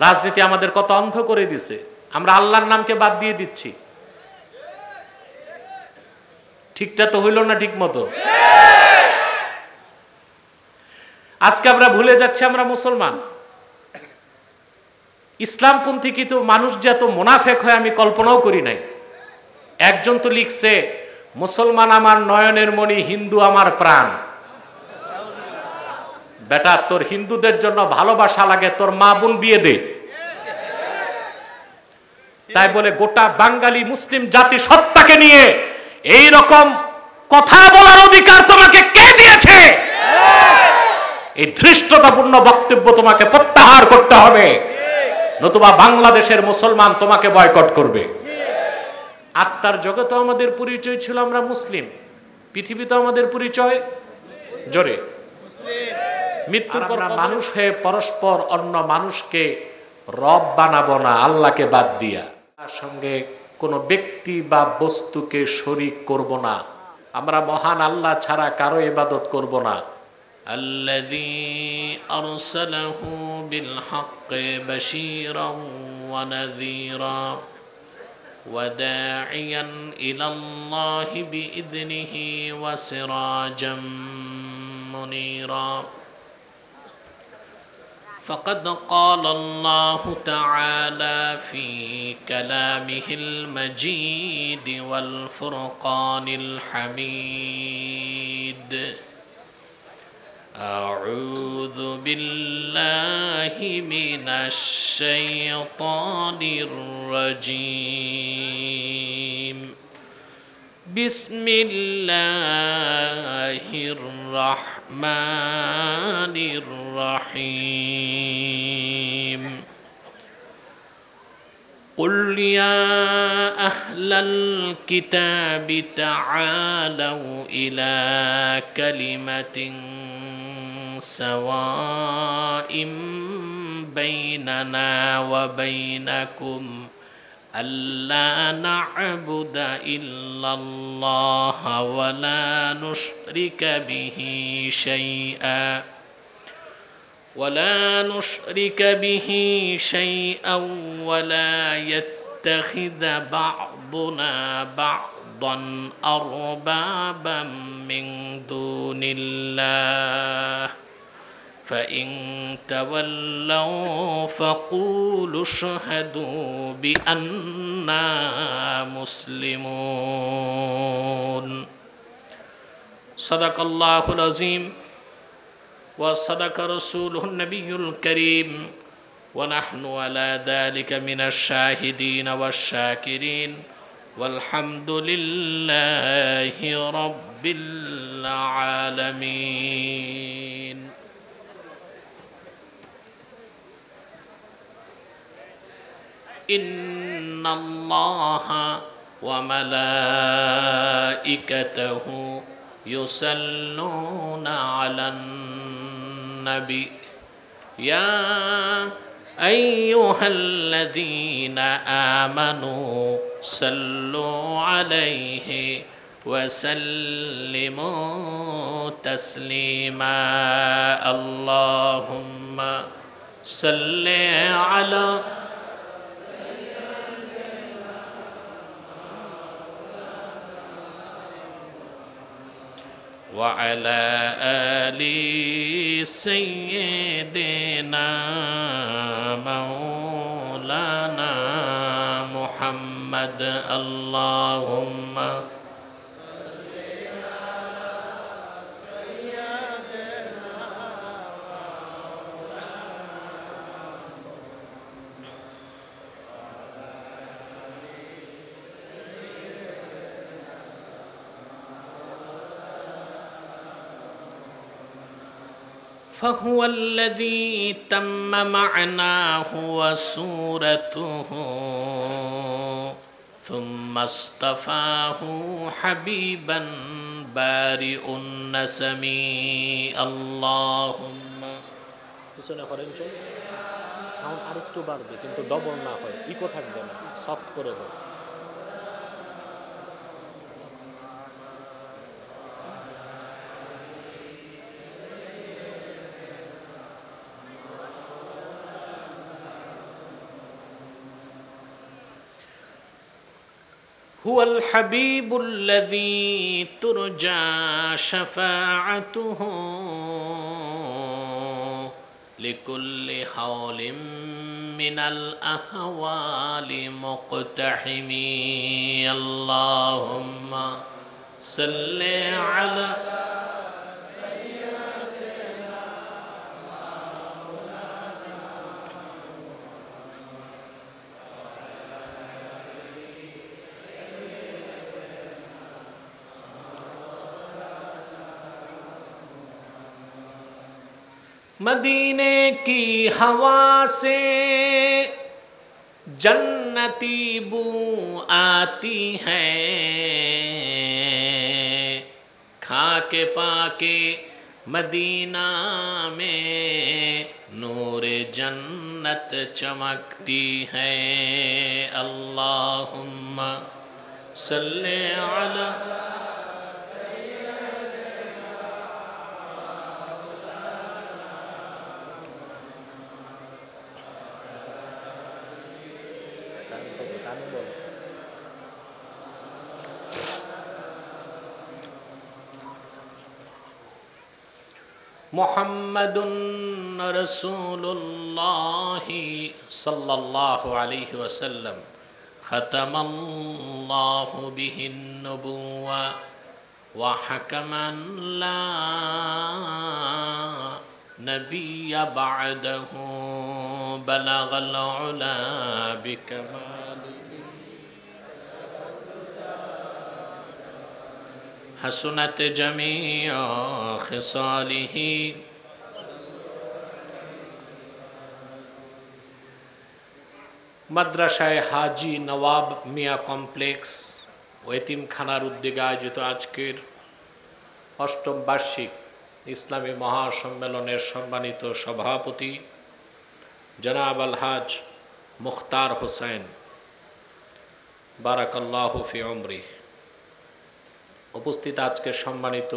রাজনীতি আমাদের কত অন্ধ করে দিছে, আমরা আল্লাহর নামকে বাদ দিয়ে দিচ্ছি। ঠিকটা তো হইল না ঠিক মতো? আজকে আমরা ভুলে যাচ্ছি আমরা মুসলমান। ইসলামপন্থী কিন্তু মানুষ যে এত মুনাফেক হয় আমি কল্পনাও করি নাই। একজন তো লিখছে, মুসলমান আমার নয়নের মণি, হিন্দু আমার প্রাণ। বেটা, তোর হিন্দুদের জন্য ভালোবাসা লাগে, তোর মা বোন বিয়ে দে। তাই বলে গোটা বাঙালি মুসলিম জাতি সত্তাকে নিয়ে এই রকম কথা বলার অধিকার তোমাকে কে দিয়েছে? এই ধৃষ্টতাপূর্ণ বক্তব্য তোমাকে প্রত্যাহার করতে হবে, নতুবা বাংলাদেশের মুসলমান তোমাকে বয়কট করবে। আত্মার জগতে আমাদের পরিচয় ছিল আমরা মুসলিম, পৃথিবীতে আমাদের পরিচয় জোরে মৃত্যুর পর মানুষ হয়ে পরস্পর অন্য মানুষকে রব বানাবো না আল্লাহকে বাদ দিয়া। তার সঙ্গে কোনো ব্যক্তি বা বস্তুকে শরীক করব না। আমরা মহান আল্লাহ ছাড়া কারো ইবাদত করব না। আল্লাযী আরসালাহু বিল হাক্কি বাশীরান ওয়া নাযীরা ওয়া দাঈয়ান ইলাল্লাহি বিইذনিহি ওয়া সিরাজাম মুনীরা। فقد قال الله تعالى في كلامه المجيد والفرقان الحميد: أعوذ بالله من الشيطان الرجيم. بسم الله الرحمن الرحيم. قل يا أهل الكتاب تعالوا إلى كلمة سواء بيننا وبينكم ألا نعبد إلا الله ولا نشرك به شيئا ولا يتخذ بعضنا بعضا أربابا من دون الله فإن تولوا فقولوا اشهدوا بأننا مسلمون. صدق الله العظيم وصدق رسوله النبي الكريم ونحن على ذلك من الشاهدين والشاكرين والحمد لله رب العالمين. إن الله وملائكته يصلون على النبي يا أيها الذين آمنوا صلوا عليه وسلموا تسليما. اللهم صل على وعلى آل سيدنا مولانا محمد. اللهم فهو الذي تم معناه وصورته ثم اصطفاه حبيبا بارئ النسم. اللهم পিছনে করেন চল, সাউন্ড আরেকটু বাড়বে কিন্তু ডবল না হয়, ইকো থাকবে না, সফট করে দাও। হুয়াল হাবিবুল্লাযী তুরজা শাফাআতুহু লিকুল্লি হাওলিম মিনাল আহওয়ালি মুকতাহিমি আল্লাহুম্মা সাল্লি আলা मदीने की हवा से जन्नती बू आती है, खा के पाके मदीना में नूर जन्नत चमकती है। अल्लाहुम्मा सल्ले अला मुहम्मदुन रसूलुल्लाहि सल्लल्लाहु अलैहि वसल्लम खतमल्लाहु बिहिन नबुव्वा व हकमन ला नबिय्य बअदहु बलगल उला बिकमालिही हसनत जमीअ खिसालिही। মাদ্রাসায় হাজি নওয়াব মিয়া কমপ্লেক্স ও এতিমখানার উদ্যোগে আয়োজিত আজকের অষ্টম বার্ষিক ইসলামী মহাসম্মেলনের সম্মানিত সভাপতি জনাব আলহাজ মুখতার হোসেন বারাকাল্লাহু ফি উমরি, উপস্থিত আজকের সম্মানিত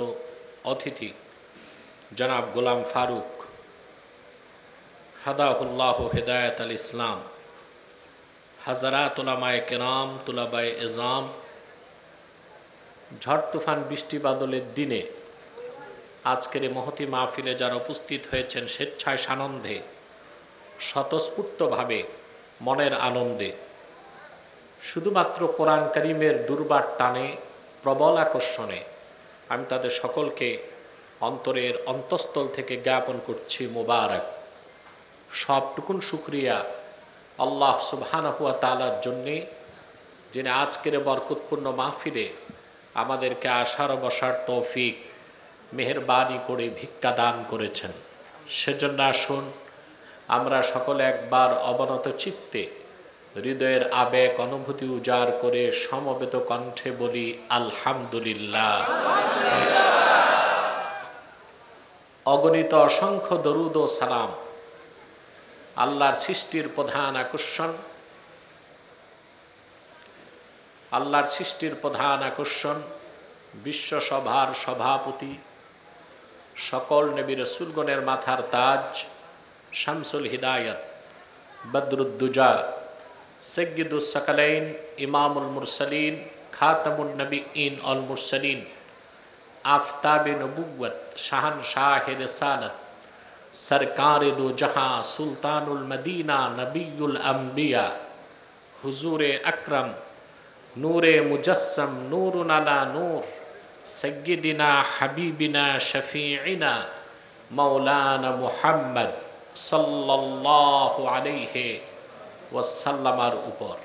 অতিথি জনাব গোলাম ফারুক হাদাহুল্লাহ হেদায়াত আল ইসলাম, হাজারাত উলামায়ে কেরাম, তুলাবায়ে এজাম, ঝড় তুফান বৃষ্টি বাদলের দিনে আজকের এই মহতি মাহফিলে যারা উপস্থিত হয়েছেন স্বেচ্ছায় সানন্দে স্বতঃস্ফূর্তভাবে মনের আনন্দে, শুধুমাত্র কোরআন কারীমের দুর্বার টানে প্রবল আকর্ষণে আমি তাদের সকলকে অন্তরের অন্তঃস্থল থেকে জ্ঞাপন করছি মোবারক। সবটুকুন শুকরিয়া আল্লাহ সুবহানাহু ওয়া তাআলার জন্যে, যিনি আজকের বরকতপূর্ণ মাহফিলে আমাদেরকে আসার বসার তৌফিক মেহেরবানি করে ভিক্ষা দান করেছেন। সেজন্য আসুন আমরা সকলে একবার অবনত চিত্তে হৃদয়ের আবেগ অনুভূতি উজাড় করে সমবেত কণ্ঠে বলি আলহামদুলিল্লাহ। অগণিত অসংখ্য দরুদ ও সালাম আল্লাহর সৃষ্টির প্রধান আকর্ষণ, আল্লাহর সৃষ্টির প্রধান আকর্ষণ বিশ্বসভার সভাপতি, সকল নবী রাসূলগণের মাথার তাজ, শামসুল হিদায়াত, বদরুদ্দুজা, সৈয়দুস সাকালাইন, ইমামুল মুরসালিন, খাতামুন নবিয়্যিন অল মুরসালিন, আফতাবে নবুওয়াত, শাহনশাহে রিসালাত, সরকারে দো জাহাঁ, সুলতানুল মদিনা, নবিয়ুল আম্বিয়া, হুজুরে আকরম, নূরে মুজস্সম, নূরুন আলা নূর, সৈয়দিনা হাবিবিনা শফিঈনা মাওলানা মুহাম্মদ সাল্লাল্লাহু আলাইহি ওয়াসাল্লামার উপর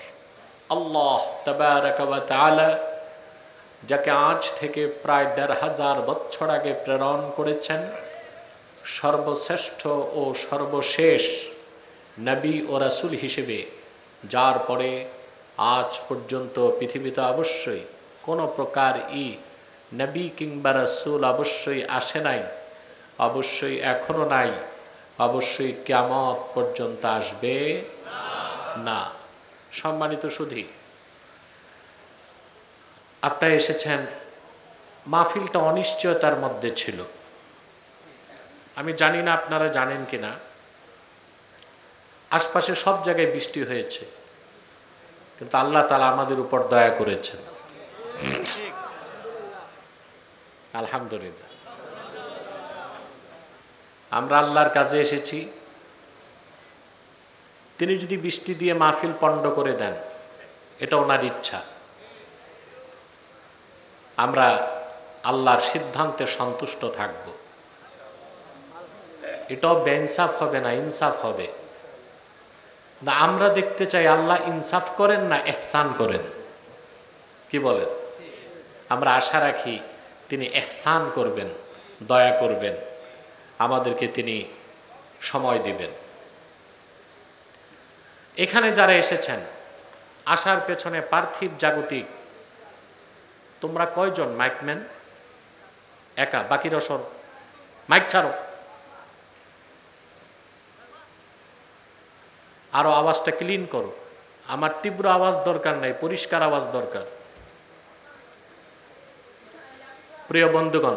আল্লাহ তাবারাকা ওয়া তাআলা যাকে আজ থেকে প্রায় ১৫০০ বছর আগে প্রেরণ করেছেন, সর্বশ্রেষ্ঠ ও সর্বশেষ নবী ও রাসূল হিসেবে, যার পরে আজ পর্যন্ত পৃথিবীতে অবশ্যই কোনো প্রকার নবী কিংবা রাসূল অবশ্যই আসে নাই, অবশ্যই এখনো নাই, অবশ্যই কিয়ামত পর্যন্ত আসবে না। সম্মানিত সুধী, আপনারা এসেছেন, মাহফিলটা অনিশ্চয়তার মধ্যে ছিল। আমি জানি না আপনারা জানেন কিনা, আশপাশে সব জায়গায় বৃষ্টি হয়েছে, কিন্তু আল্লাহ তাআলা আমাদের উপর দয়া করেছেন, আলহামদুলিল্লাহ। আমরা আল্লাহর কাজে এসেছি, তিনি যদি বৃষ্টি দিয়ে মাহফিল পণ্ড করে দেন এটা ওনার ইচ্ছা। আমরা আল্লাহর সিদ্ধান্তে সন্তুষ্ট থাকব, এটাও বেইনসাফ হবে না, ইনসাফ হবে না। আমরা দেখতে চাই আল্লাহ ইনসাফ করেন না ইহসান করেন, কি বলেন? আমরা আশা রাখি তিনি ইহসান করবেন, দয়া করবেন, আমাদেরকে তিনি সময় দিবেন। এখানে যারা এসেছেন, আসার পেছনে পার্থিব জাগতিক, তোমরা কয়জন মাইকম্যান? একা, বাকিরা সর মাইক ছাড়ো, আরো আওয়াজটা ক্লিন করো। আমার তীব্র আওয়াজ দরকার নাই, পরিষ্কার আওয়াজ দরকার। প্রিয় বন্ধুগণ,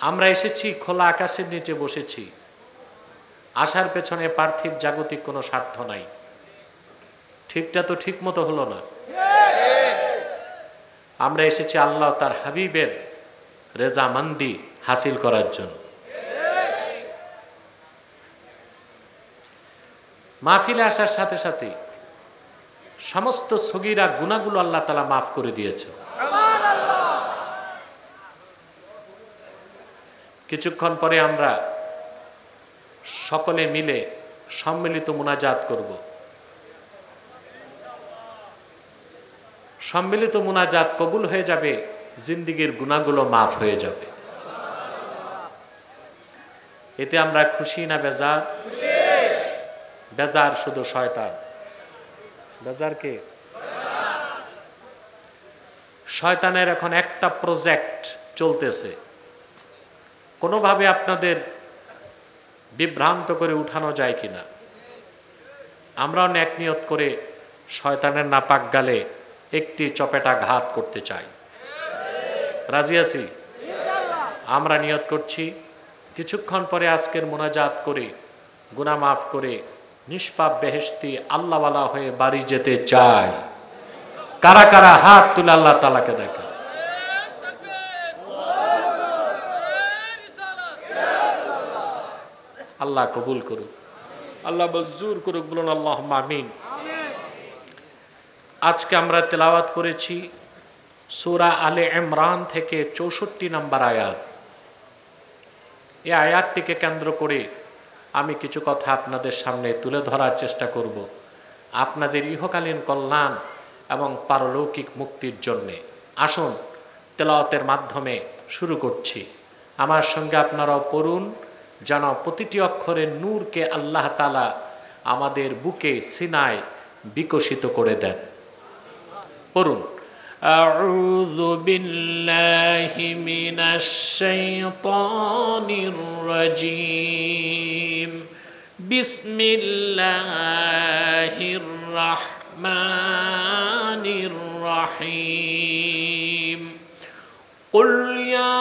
আমরা এসেছি, খোলা আকাশের নিচে বসেছি। আসার পেছনে পার্থিব জাগতিক কোনো স্বার্থ নাই। ঠিকটা তো ঠিক মতো হলো না। আমরা এসেছি আল্লাহ তার হাবিবের রেজামন্দি হাসিল করার জন্য। মাহফিলে আসার সাথে সাথে সমস্ত সগীরা গুনাহগুলো আল্লাহ তাআলা মাফ করে দিয়েছে। কিছুক্ষণ পরে আমরা সকলে মিলে সম্মিলিত মুনাজাত করব। সম্মিলিত মুনাজাত কবুল হয়ে যাবে, জিন্দেগীর গুনাহগুলো মাফ হয়ে যাবে। এতে আমরা খুশি না বেজার? বেজার শুধু শয়তান। বেজার কে? শয়তানের এখন একটা প্রজেক্ট চলতেছে, কোনোভাবে আপনাদের বিভ্রান্ত করে উঠানো যায় কিনা। আমরাও নেক নিয়ত করে শয়তানের নাপাক গালে একটি চপেটা ঘাত করতে চাই। রাজি আছি? আমরা নিয়ত করছি কিছুক্ষণ পরে আজকের মুনাজাত করে গুনাহ মাফ করে নিষ্পাপ বেহেশতি আল্লাহওয়ালা হয়ে বাড়ি যেতে চাই। কারা কারা হাত তুলে আল্লাহ তাআলাকে দেখা। আল্লাহ কবুল করুক, আল্লাহ মঞ্জুর করুক, বলুন আল্লাহুম্মা আমিন। আজকে আমরা তেলাওয়াত করেছি সূরা আলে ইমরান থেকে ৬৪ নম্বর আয়াত। এই আয়াতটিকে কেন্দ্র করে আমি কিছু কথা আপনাদের সামনে তুলে ধরার চেষ্টা করব, আপনাদের ইহকালীন কল্যাণ এবং পারলৌকিক মুক্তির জন্যে। আসুন তেলাওয়াতের মাধ্যমে শুরু করছি। আমার সঙ্গে আপনারাও পড়ুন, যেন প্রতিটি অক্ষরের নূরকে আল্লাহ তাআলা আমাদের বুকে সিনায় বিকশিত করে দেন। পড়ুন। আউযু বিল্লাহি মিনাশ শাইতানির রাজীম। বিসমিল্লাহির রাহমানির রাহিম। قل يا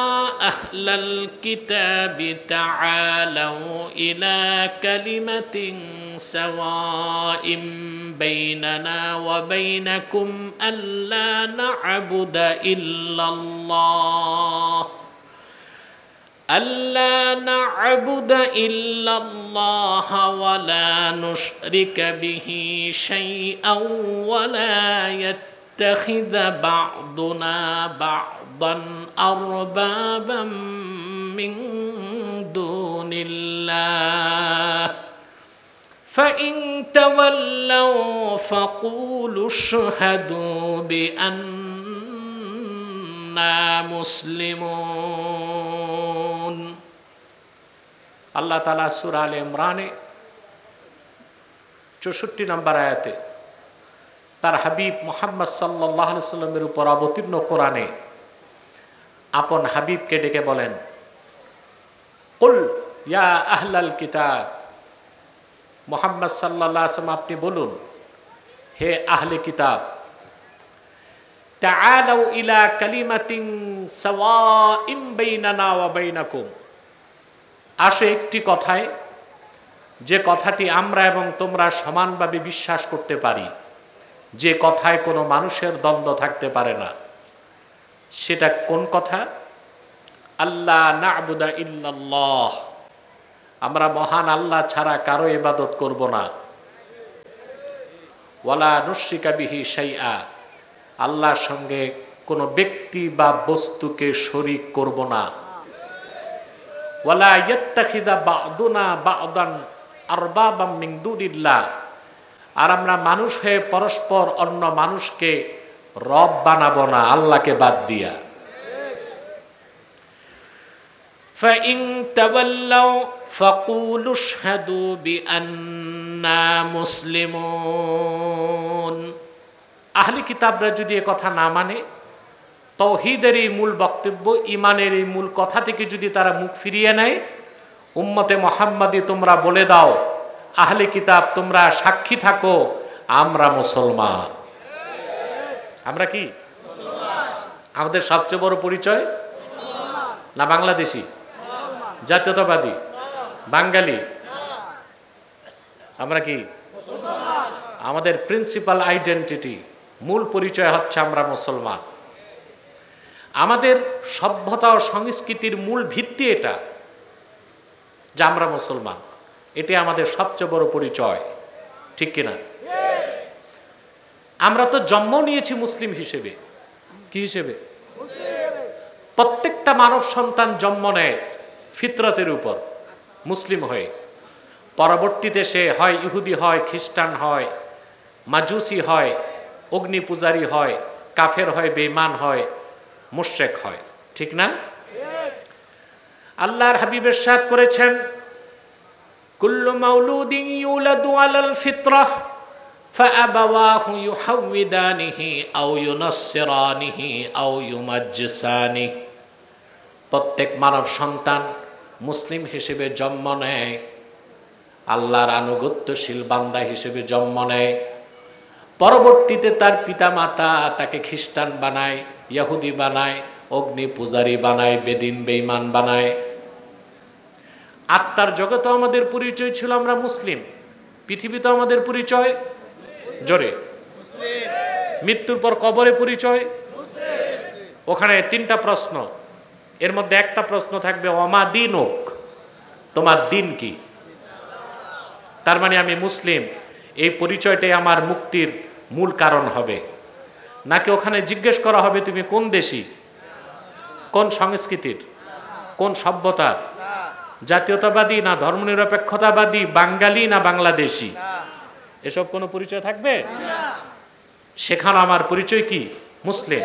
أهل الكتاب تعالوا إلى كلمة سواء بيننا وبينكم ألا نعبد إلا الله ولا نشرك به شيئا ولا يتخذ بعضنا بعضا أربابا من دون الله فإن تولوا فقولوا اشهدوا بأننا مسلمون। আল্লাহ তাআলা সূরা আলে ইমরানে ৬৪ নম্বর আয়াতে তার হাবিব মুহাম্মদ সাল্লাল্লাহু আলাইহি সাল্লামের উপর অবতীর্ণ কোরআনে আপন হাবিবকে ডেকে বলেন, কুল ইয়া আহলাল কিতাব, মুহাম্মদ সাল্লাল্লাহু আলাইহি ওয়াসাল্লাম আপনি বলুন, হে আহলে কিতাব, তাআলাউ ইলা কালিমাতিন সাওয়াইন বাইনানা ওয়া বাইনাকুম, আসো একটি কথায়, যে কথাটি আমরা এবং তোমরা সমানভাবে বিশ্বাস করতে পারি। যে কথায় কোনো মানুষের দ্বন্দ্ব থাকতে পারে না। সেটা কোন কথা? আল্লাহ না'বুদা ইল্লাল্লাহ, আমরা মহান আল্লাহ ছাড়া কারো ইবাদত করব না। ওয়ালা নুশরিকা বিহি শাইআ, আল্লাহর সঙ্গে কোনো ব্যক্তি বা বস্তুকে শরীক করব না। ওয়ালা ইয়াত্তাখিযা বা'দুনা বা'দান আরবাবাম মিন দুনিল্লাহ, আর আমরা মানুষ হয়ে পরস্পর অন্য মানুষকে রব বানাবো না আল্লাহকে বাদ দিয়া। ফাইন তাওয়াল্লাউ ফাকুলু আশহাদু বিআন্না মুসলিমুন, আহলি কিতাবরা যদি এ কথা না মানে, তাওহীদের এই মূল বক্তব্য, ঈমানের এই মূল কথা থেকে যদি তারা মুখ ফিরিয়ে নেয়, উম্মতে মুহাম্মাদি তোমরা বলে দাও, আহলে কিতাব তোমরা সাক্ষী থাকো, আমরা মুসলমান। আমরা কি? আমাদের সবচেয়ে বড় পরিচয় না বাংলাদেশি, জাতীয়তাবাদী, বাঙালি? আমরা কি? আমাদের প্রিন্সিপাল আইডেন্টিটি, মূল পরিচয় হচ্ছে আমরা মুসলমান। আমাদের সভ্যতা ও সংস্কৃতির মূল ভিত্তি এটা যে আমরা মুসলমান। এটি আমাদের সবচেয়ে বড় পরিচয়, ঠিক কিনা? আমরা তো জন্ম নিয়েছি মুসলিম হিসেবে। কি হিসেবে? প্রত্যেকটা মানব সন্তান জন্ম নেয় ফিতরতের উপর, মুসলিম হয়ে। পরবর্তীতে সে হয় ইহুদি হয়, খ্রিস্টান হয়, মাজুসি হয়, অগ্নি পূজারী হয়, কাফের হয়, বেঈমান হয়, মুশরিক হয়, ঠিক না? আল্লাহর হাবিব ইরশাদ করেছেন, কুল্লু মাউলুদিন ইউলাদু আলাল ফিতরাহ ফাআবাওয়াহু ইউহাউইদানিহি আও ইউনাসসিরানিহি আও ইউমাজ্জিসানিহি, প্রত্যেক মানব সন্তান মুসলিম হিসেবে জন্ম নেয়, আল্লাহর আনুগত্যশীল বান্দা হিসেবে জন্ম নেয়। পরবর্তীতে তার পিতামাতা তাকে খ্রিস্টান বানায়, ইহুদি বানায়, অগ্নি পূজারী বানায়, বেদিন বেঈমান বানায়। আত্মার জগতে আমাদের পরিচয় ছিল আমরা মুসলিম, পৃথিবীতে আমাদের পরিচয় জোরে, মৃত্যুর পর কবরে পরিচয়। ওখানে 3টা প্রশ্ন, এর মধ্যে একটা প্রশ্ন থাকবে ওমা দীনুক, তোমার দিন কি? তার মানে আমি মুসলিম, এই পরিচয়টাই আমার মুক্তির মূল কারণ হবে। নাকি ওখানে জিজ্ঞেস করা হবে তুমি কোন দেশি, কোন সংস্কৃতির, কোন সভ্যতার, জাতীয়তাবাদী না ধর্মনিরপেক্ষতাবাদী, বাঙালি না বাংলাদেশি, এসব কোনো পরিচয় থাকবে? সেখানে আমার পরিচয় কি? মুসলিম।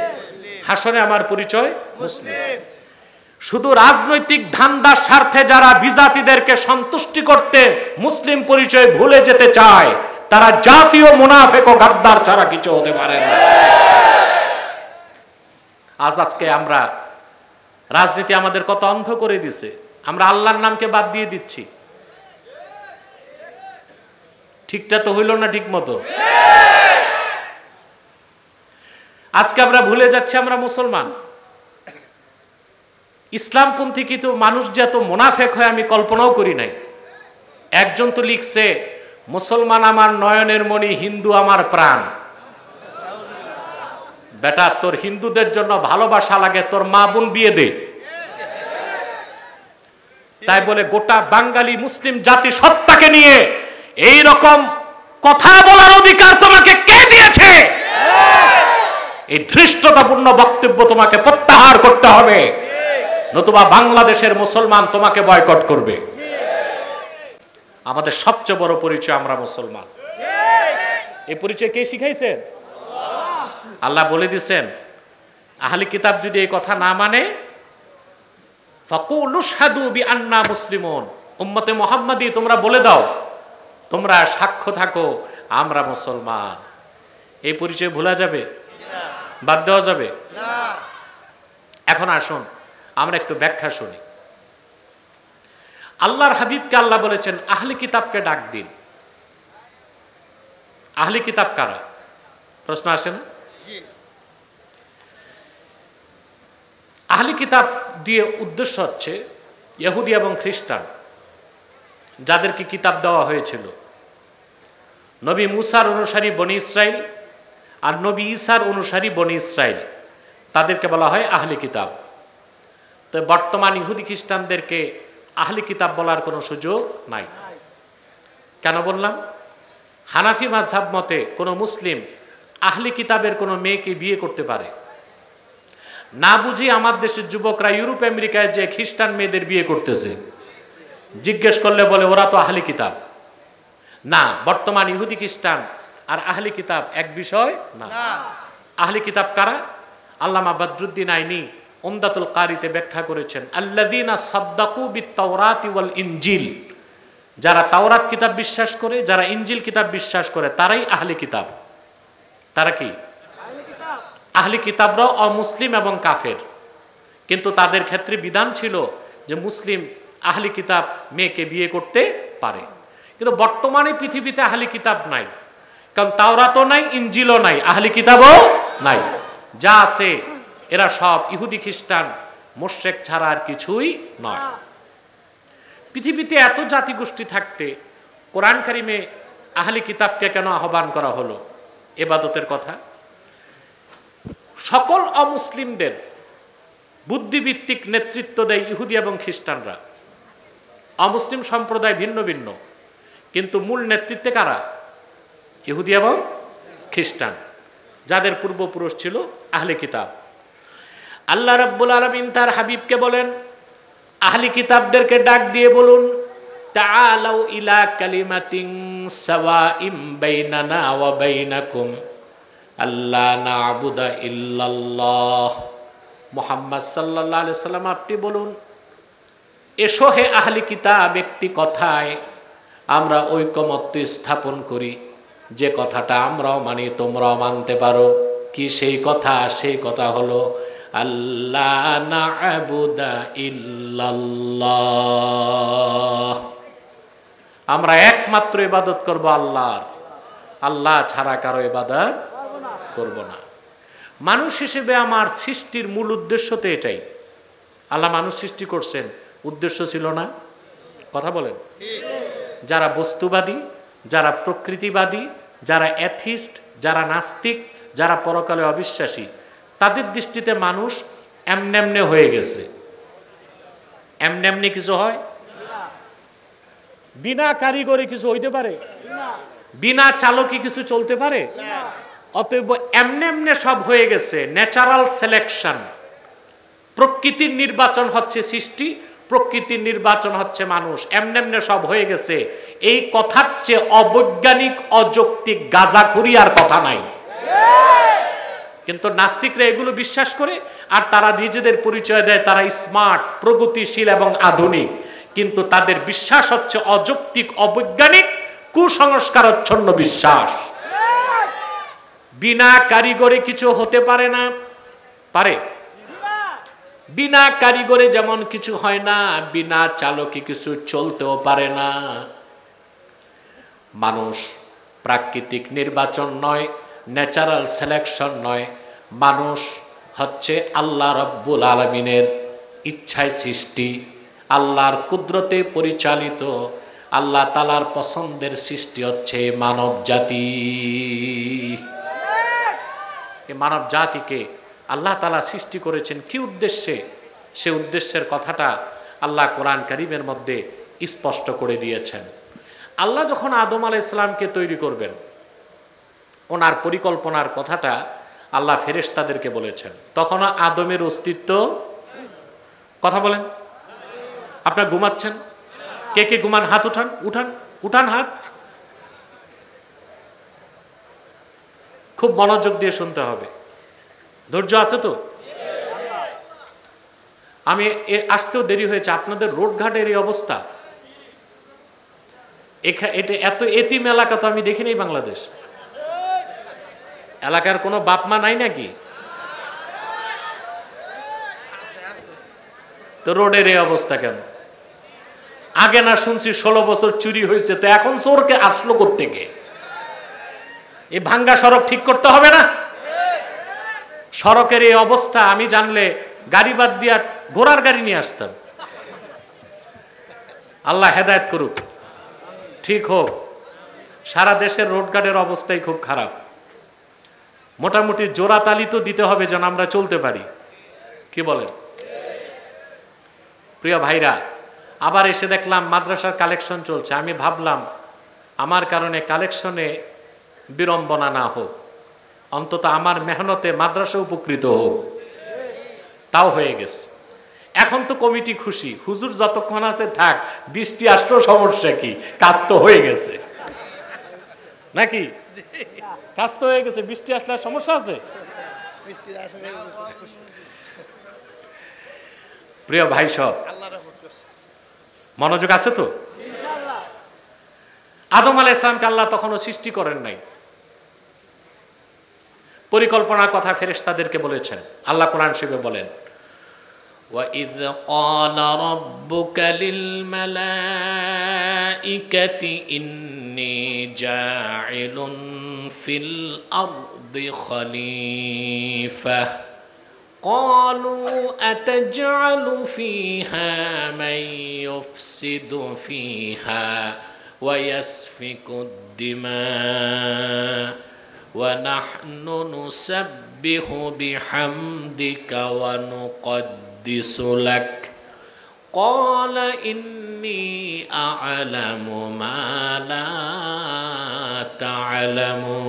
হাসরে আমার পরিচয় মুসলিম। শুধু রাজনৈতিক ধান্দার স্বার্থে যারা বিজাতিদেরকে সন্তুষ্টি করতে মুসলিম পরিচয় ভুলে যেতে চায়, তারা জাতীয় মুনাফিক ও গাদ্দার ছাড়া কিছু হতে পারে না। আজকে আমরা রাজনীতি আমাদের কত অন্ধ করে দিছে, আমরা আল্লাহর নামকে বাদ দিয়ে দিচ্ছি। ঠিকটা তো হইল না ঠিক মতো? আজকে আমরা ভুলে যাচ্ছি আমরা মুসলমান। ইসলামপন্থী কিন্তু মানুষ যে এত মুনাফিক হয় আমি কল্পনাও করি নাই। একজন তো লিখছে, মুসলমান আমার নয়নের মণি, হিন্দু আমার প্রাণ। বেটা, তোর হিন্দুদের জন্য ভালোবাসা লাগে, তোর মা বোন বিয়ে দে। তাই বলে গোটা বাঙালি মুসলিম জাতি সত্তাকে নিয়ে এই রকম কথা বলার অধিকার তোমাকে কে দিয়েছে? এই ধৃষ্টতাপূর্ণ বক্তব্য তোমাকে প্রত্যাহার করতে হবে, নতুবা বাংলাদেশের মুসলমান তোমাকে বয়কট করবে। আমাদের সবচেয়ে বড় পরিচয় আমরা মুসলমান। এই পরিচয় কে শিখাইছে? আল্লাহ বলে দিয়েছেন, আহলি কিতাব যদি এই কথা না মানে, ফাকুলু আশহাদু বিআন্না মুসলিমুন, উম্মতে মুহাম্মাদি তোমরা বলে দাও, তোমরা সাক্ষ্য থাকো আমরা মুসলমান। এই পরিচয় ভোলা যাবে? বাদ দেওয়া যাবে না। এখন আসুন আমরা একটু ব্যাখ্যা শুনি। আল্লাহর হাবিবকে আল্লাহ বলেছেন আহলি কিতাবকে ডাক দিন। আহলি কিতাব কারা? প্রশ্ন আসে না? আহলি কিতাব দিয়ে উদ্দেশ্য হচ্ছে ইহুদি এবং খ্রিস্টান, যাদেরকে কিতাব দেওয়া হয়েছিল। নবী মুসার অনুসারী বনি ইসরাইল আর নবী ঈসার অনুসারী বনি ইসরাইল, তাদেরকে বলা হয় আহলি কিতাব। তো বর্তমান ইহুদি খ্রিস্টানদেরকে আহলি কিতাব বলার কোনো সুযোগ নাই। কেন বললাম? হানাফি মাযহাব মতে কোনো মুসলিম আহলি কিতাবের কোনো মেয়েকে বিয়ে করতে পারে না। বুঝি আমার দেশের যুবকরা ইউরোপ আমেরিকায় যে খ্রিস্টান মেয়েদের বিয়ে করতেছে, জিজ্ঞেস করলে বলে ওরা তো আহলি কিতাব না। বর্তমান ইহুদি খ্রিস্টান আর আহলি কিতাব এক বিষয় না। আহলি কিতাব কারা? আল্লামা বদরুদ্দিন আইনি উমদাতুল কারিতে ব্যাখ্যা করেছেন, আল্লাযীনা সাদ্দাকু বিত-তাওরাতি ওয়াল ইনজিল, যারা তাওরাত কিতাব বিশ্বাস করে, যারা ইনজিল কিতাব বিশ্বাস করে, তারাই আহলি কিতাব। তারা কি? আহলি কিতাবরাও অমুসলিম এবং কাফের, কিন্তু তাদের ক্ষেত্রে বিধান ছিল যে মুসলিম আহলি কিতাব মেয়েকে বিয়ে করতে পারে। কিন্তু বর্তমানে পৃথিবীতে আহলি কিতাব নাই, কারণ তাওরাতও নাই, ইনজিলও নাই, আহলি কিতাবও নাই। যা আছে এরা সব ইহুদি খ্রিস্টান মুশরিক ছাড়া আর কিছুই নয়। পৃথিবীতে এত জাতিগোষ্ঠী থাকতে কোরআন কারিমে আহলি কিতাবকে কেন আহ্বান করা হলো? ইবাদতের কথা। সকল অমুসলিমদের বুদ্ধিভিত্তিক নেতৃত্ব দেয় ইহুদি এবং খ্রিস্টানরা। অমুসলিম সম্প্রদায় ভিন্ন ভিন্ন, কিন্তু মূল নেতৃত্বে কারা? ইহুদি এবং খ্রিস্টান, যাদের পূর্বপুরুষ ছিল আহলে কিতাব। আল্লাহ রাব্বুল আলামিন তার হাবিবকে বলেন, আহলি কিতাবদেরকে ডাক দিয়ে বলুন, তাআলাউ ইলা কালিমাতিন সাওয়াইম বাইনানা ওয়া বাইনাকুম আল্লা না'বুদা ইল্লাল্লাহ। মুহাম্মদ সাল্লাল্লাহু আলাইহি সাল্লাম আপনি বলুন, এসো হে আহলি কিতাব, একটি কথায় আমরা ঐকমত্য স্থাপন করি, যে কথাটা আমরাও মানি তোমরাও মানতে পারো। কি সেই কথা? সেই কথা হলো আল্লা না'বুদা ইল্লাল্লাহ, আমরা একমাত্র ইবাদত করব আল্লাহর, আল্লাহ ছাড়া কারো ইবাদত করব না। মানুষ হিসেবে আমার সৃষ্টির মূল উদ্দেশ্য তো এটাই। আল্লাহ মানুষ সৃষ্টি করছেন, উদ্দেশ্য ছিল না? কথা বলেন। যারা বস্তুবাদী, যারা প্রকৃতিবাদী, যারা অ্যাথিস্ট, যারা নাস্তিক, যারা পরকালে অবিশ্বাসী, তাদের দৃষ্টিতে মানুষ এমনেমনে হয়ে গেছে। এমনেমনে কিছু হয়? বিনা কারিগরি কিছু হইতে পারে? বিনা চালকি কিছু চলতে পারে? অতএব এমনেমনে সব হয়ে গেছে। ন্যাচারাল সিলেকশন, প্রকৃতির নির্বাচন হচ্ছে সৃষ্টি, প্রকৃতির নির্বাচন হচ্ছে মানুষ। এমনেমনে সব হয়ে গেছে, এই কথার চেয়ে অবৈজ্ঞানিক অযৌক্তিক গাঁজাখুরি আর কথা নাই। কিন্তু নাস্তিকরা এগুলো বিশ্বাস করে, আর তারা নিজেদের পরিচয় দেয় তারা স্মার্ট, প্রগতিশীল এবং আধুনিক, কিন্তু তাদের বিশ্বাস হচ্ছে অযৌক্তিক, অবৈজ্ঞানিক, কুসংস্কারচ্ছন্ন বিশ্বাস। বিনা কারিগরি কিছু হতে পারে না? পারে। বিনা কারিগরি যেমন কিছু হয় না, বিনা চালকে কিছু চলতেও পারে না। মানুষ প্রাকৃতিক নির্বাচন নয়, ন্যাচারাল সিলেকশন নয়, মানুষ হচ্ছে আল্লাহ রাব্বুল আলামিনের ইচ্ছায় সৃষ্টি, আল্লাহর কুদরতে পরিচালিত, আল্লাহ তাআলার পছন্দের সৃষ্টি হচ্ছে মানব জাতি। এই মানব জাতিকে আল্লাহ তাআলা সৃষ্টি করেছেন কি উদ্দেশ্যে? সে উদ্দেশ্যের কথাটা আল্লাহ কোরআন কারীমের মধ্যে স্পষ্ট করে দিয়েছেন। আল্লাহ যখন আদম আলাইহিস সালামকে তৈরি করবেন, ওনার পরিকল্পনার কথাটা আল্লাহ ফেরেশতাদেরকে বলেছেন। তখন আদমের অস্তিত্ব, কথা বলেন, আপনারা ঘুমাচ্ছেন? কে কে ঘুমান? হাত উঠান, উঠান, উঠান হাত। খুব মনোযোগ দিয়ে শুনতে হবে, ধৈর্য আছে তো? আমি আসতেও দেরি হয়েছে, আপনাদের রোডঘাটের এই অবস্থা, এটা এত এতিম এলাকা তো আমি দেখিনি বাংলাদেশ। এলাকার কোনো বাপ মা নাই নাকি? তো রোডের এই অবস্থা কেন? আগে না শুনছি 16 বছর চুরি হয়েছে, তো এখন চোরকে আসলো কোত্থেকে? এই ভাঙ্গা সড়ক ঠিক করতে হবে না? সড়কের এই অবস্থা আমি জানলে গাড়ি বাদ দিয়া ঘোড়ার গাড়ি নিয়ে আসতাম। আল্লাহ হেদায়েত করুক, ঠিক হোক। সারা দেশের রোডঘাটের অবস্থাই খুব খারাপ। মোটামুটি জোড়া তালি তো দিতে হবে যেন আমরা চলতে পারি, কি বলেন? প্রিয় ভাইরা, আবার এসে দেখলাম মাদ্রাসার কালেকশন চলছে। আমি ভাবলাম আমার কারণে কালেকশনে বিড়ম্বনা না হোক, অন্তত আমার মেহনতে মাদ্রাসা উপকৃত হোক। তাও হয়ে গেছে। এখন তো কমিটি খুশি, হুজুর যতক্ষণ আছে থাক, বৃষ্টি আসলেও সমস্যা কি, কাজ তো হয়ে গেছে নাকি? কাজ তো হয়ে গেছে, বৃষ্টি আসলে সমস্যা আছে? প্রিয় ভাই সব মনোযোগ আছে তো? আদম আলাইহিস সালামকে আল্লাহ তখনও সৃষ্টি করেন নাই, পরিকল্পনার কথা ফেরেশতাদেরকে বলেছেন। আল্লাহ কোরআন শরীফে বলেন, وَإِذْ قَالَ رَبُّكَ لِلْمَلَائِكَةِ إِنِّي جَاعِلٌ فِي الْأَرْضِ خَلِيفَةً قَالُوا أَتَجْعَلُ فِيهَا مَن يُفْسِدُ فِيهَا وَيَسْفِكُ الدِّمَاءَ وَنَحْنُ نُسَبِّحُ بِحَمْدِكَ وَنُقَدِّسُ لَكَ قَالَ إِنِّي أَعْلَمُ مَا لَا تَعْلَمُونَ